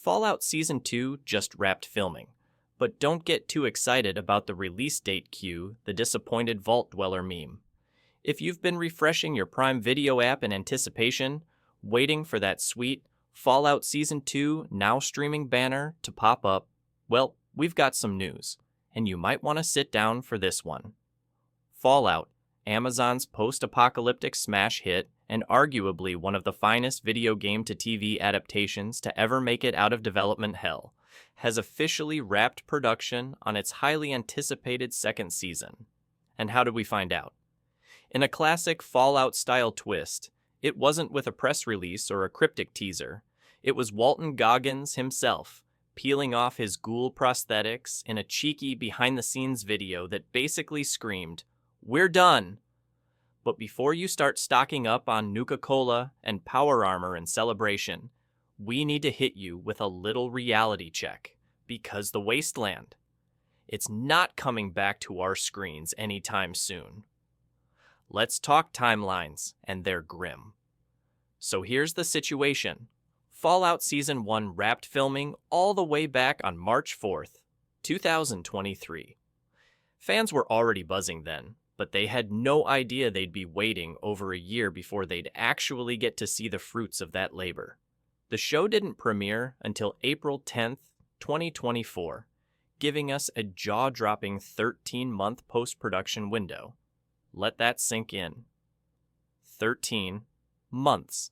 Fallout Season 2 just wrapped filming, but don't get too excited about the release date cue, the disappointed Vault Dweller meme. If you've been refreshing your Prime Video app in anticipation, waiting for that sweet Fallout Season 2 now streaming banner to pop up, well, we've got some news, and you might want to sit down for this one. Fallout, Amazon's post-apocalyptic smash hit and arguably one of the finest video game to TV adaptations to ever make it out of development hell, has officially wrapped production on its highly anticipated second season. And how did we find out? In a classic Fallout-style twist, it wasn't with a press release or a cryptic teaser. It was Walton Goggins himself, peeling off his ghoul prosthetics in a cheeky behind-the-scenes video that basically screamed, "We're done!" But before you start stocking up on Nuka-Cola and Power Armor in celebration, we need to hit you with a little reality check, because the Wasteland, it's not coming back to our screens anytime soon. Let's talk timelines, and they're grim. So here's the situation. Fallout Season 1 wrapped filming all the way back on March 4th, 2023. Fans were already buzzing then, but they had no idea they'd be waiting over a year before they'd actually get to see the fruits of that labor. The show didn't premiere until April 10th, 2024, giving us a jaw-dropping 13-month post-production window. Let that sink in. 13 months.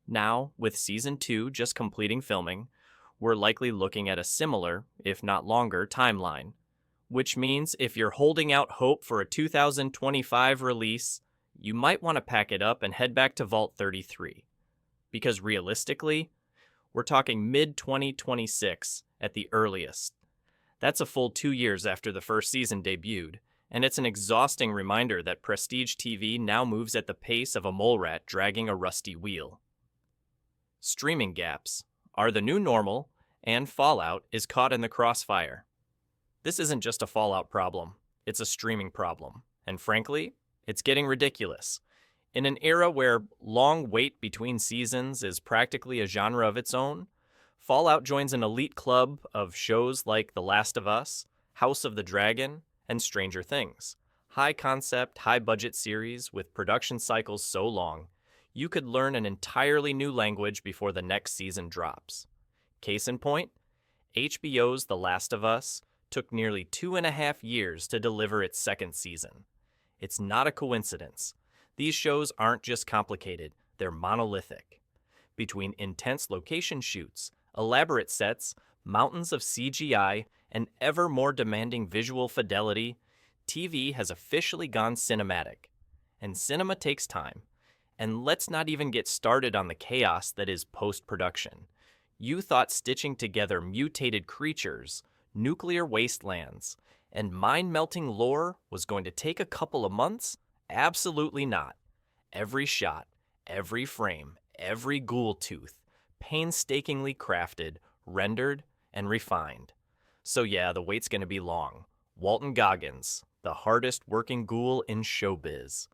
Now, with Season 2 just completing filming, we're likely looking at a similar, if not longer, timeline. Which means if you're holding out hope for a 2025 release, you might want to pack it up and head back to Vault 33. Because realistically, we're talking mid-2026 at the earliest. That's a full 2 years after the first season debuted, and it's an exhausting reminder that prestige TV now moves at the pace of a mole rat dragging a rusty wheel. Streaming gaps are the new normal, and Fallout is caught in the crossfire. This isn't just a Fallout problem, it's a streaming problem, and frankly, it's getting ridiculous. In an era where long wait between seasons is practically a genre of its own, Fallout joins an elite club of shows like The Last of Us, House of the Dragon, and Stranger Things. High-concept, high-budget series with production cycles so long, you could learn an entirely new language before the next season drops. Case in point, HBO's The Last of Us took nearly 2.5 years to deliver its second season. It's not a coincidence. These shows aren't just complicated, they're monolithic. Between intense location shoots, elaborate sets, mountains of CGI, and ever more demanding visual fidelity, TV has officially gone cinematic. And cinema takes time. And let's not even get started on the chaos that is post-production. You thought stitching together mutated creatures, nuclear wastelands, and mind-melting lore was going to take a couple of months? Absolutely not. Every shot, every frame, every ghoul tooth, painstakingly crafted, rendered, and refined. So yeah, the wait's going to be long. Walton Goggins, the hardest working ghoul in showbiz.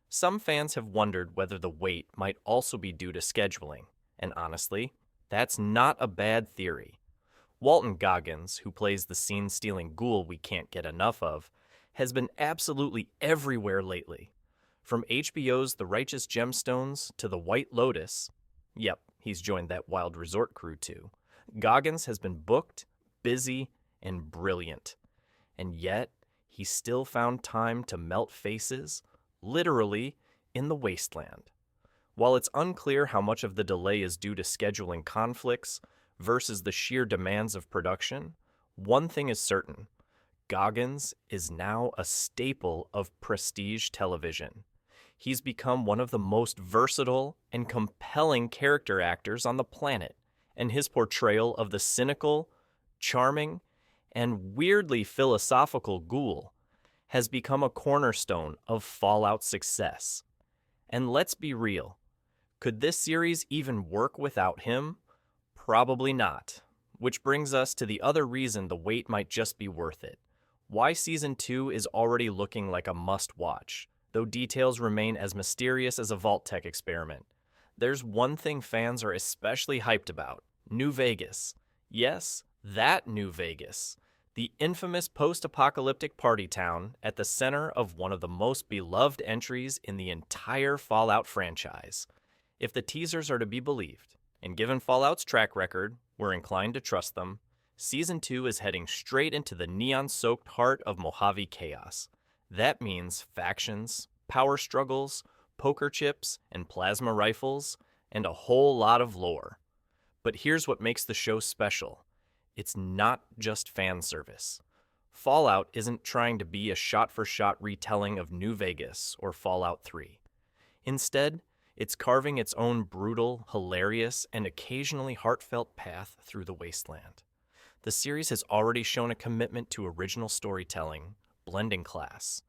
Some fans have wondered whether the wait might also be due to scheduling, and honestly, that's not a bad theory. Walton Goggins, who plays the scene-stealing ghoul we can't get enough of, has been absolutely everywhere lately. From HBO's The Righteous Gemstones to The White Lotus, yep, he's joined that wild resort crew too, Goggins has been booked, busy, and brilliant. And yet, he still found time to melt faces, literally, in the Wasteland. While it's unclear how much of the delay is due to scheduling conflicts versus the sheer demands of production, one thing is certain. Goggins is now a staple of prestige television. He's become one of the most versatile and compelling character actors on the planet, and his portrayal of the cynical, charming, and weirdly philosophical ghoul has become a cornerstone of Fallout's success. And let's be real, could this series even work without him? Probably not. Which brings us to the other reason the wait might just be worth it. Why Season 2 is already looking like a must-watch, though details remain as mysterious as a Vault Tech experiment. There's one thing fans are especially hyped about: New Vegas. Yes, that New Vegas. The infamous post-apocalyptic party town at the center of one of the most beloved entries in the entire Fallout franchise. If the teasers are to be believed, and given Fallout's track record, we're inclined to trust them, Season 2 is heading straight into the neon-soaked heart of Mojave chaos. That means factions, power struggles, poker chips, and plasma rifles, and a whole lot of lore. But here's what makes the show special. It's not just fan service. Fallout isn't trying to be a shot-for-shot retelling of New Vegas or Fallout 3. Instead, it's carving its own brutal, hilarious, and occasionally heartfelt path through the Wasteland. The series has already shown a commitment to original storytelling, blending class,